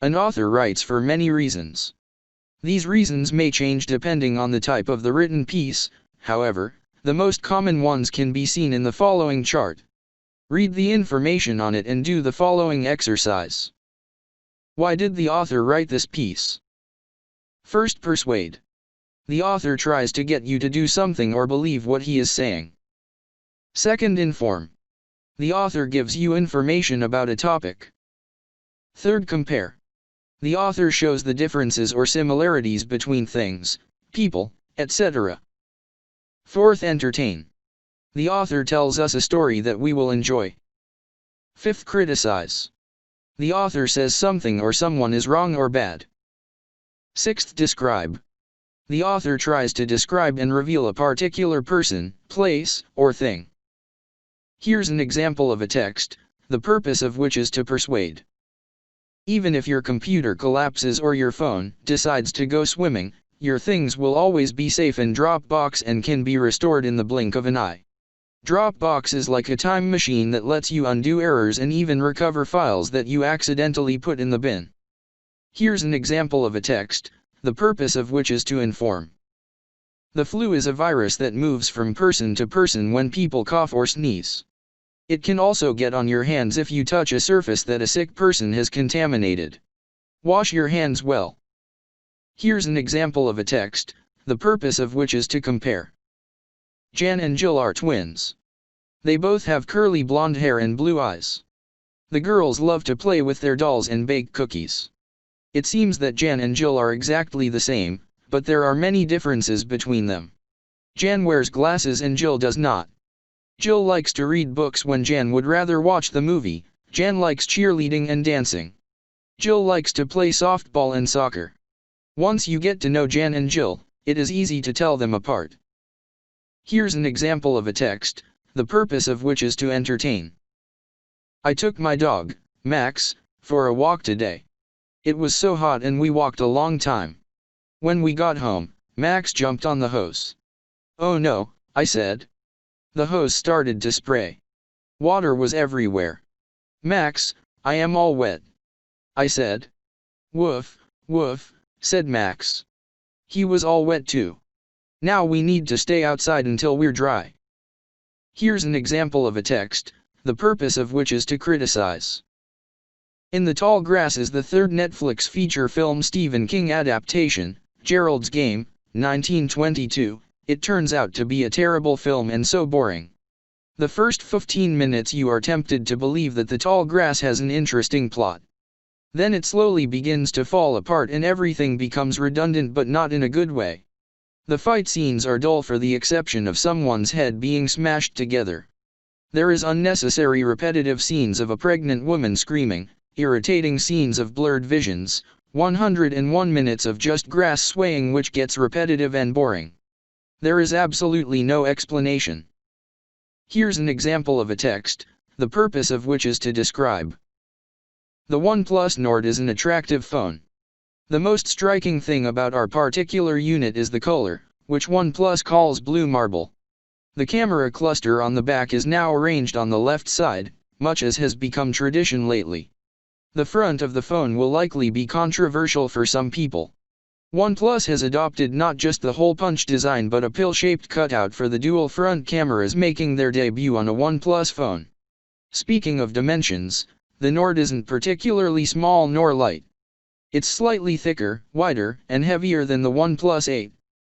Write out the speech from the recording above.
An author writes for many reasons. These reasons may change depending on the type of the written piece, however, the most common ones can be seen in the following chart. Read the information on it and do the following exercise. Why did the author write this piece? First, persuade. The author tries to get you to do something or believe what he is saying. Second, inform. The author gives you information about a topic. Third, compare. The author shows the differences or similarities between things, people, etc. Fourth, entertain. The author tells us a story that we will enjoy. Fifth, criticize. The author says something or someone is wrong or bad. Sixth, describe. The author tries to describe and reveal a particular person, place, or thing. Here's an example of a text, the purpose of which is to persuade. Even if your computer collapses or your phone decides to go swimming, your things will always be safe in Dropbox and can be restored in the blink of an eye. Dropbox is like a time machine that lets you undo errors and even recover files that you accidentally put in the bin. Here's an example of a text, the purpose of which is to inform. The flu is a virus that moves from person to person when people cough or sneeze. It can also get on your hands if you touch a surface that a sick person has contaminated. Wash your hands well. Here's an example of a text, the purpose of which is to compare. Jan and Jill are twins. They both have curly blonde hair and blue eyes. The girls love to play with their dolls and bake cookies. It seems that Jan and Jill are exactly the same, but there are many differences between them. Jan wears glasses and Jill does not. Jill likes to read books when Jan would rather watch the movie. Jan likes cheerleading and dancing. Jill likes to play softball and soccer. Once you get to know Jan and Jill, it is easy to tell them apart. Here's an example of a text, the purpose of which is to entertain. I took my dog, Max, for a walk today. It was so hot and we walked a long time. When we got home, Max jumped on the hose. Oh no, I said. The hose started to spray. Water was everywhere. Max, I am all wet, I said. Woof, woof, said Max. He was all wet too. Now we need to stay outside until we're dry. Here's an example of a text, the purpose of which is to criticize. In the Tall Grass is the third Netflix feature film Stephen King adaptation, Gerald's Game, 1922. It turns out to be a terrible film and so boring. The first 15 minutes you are tempted to believe that The Tall Grass has an interesting plot. Then it slowly begins to fall apart and everything becomes redundant but not in a good way. The fight scenes are dull for the exception of someone's head being smashed together. There is unnecessary repetitive scenes of a pregnant woman screaming, irritating scenes of blurred visions, 101 minutes of just grass swaying which gets repetitive and boring. There is absolutely no explanation. Here's an example of a text, the purpose of which is to describe. The OnePlus Nord is an attractive phone. The most striking thing about our particular unit is the color, which OnePlus calls blue marble. The camera cluster on the back is now arranged on the left side, much as has become tradition lately. The front of the phone will likely be controversial for some people. OnePlus has adopted not just the hole punch design but a pill-shaped cutout for the dual front cameras, making their debut on a OnePlus phone. Speaking of dimensions, the Nord isn't particularly small nor light. It's slightly thicker, wider, and heavier than the OnePlus 8,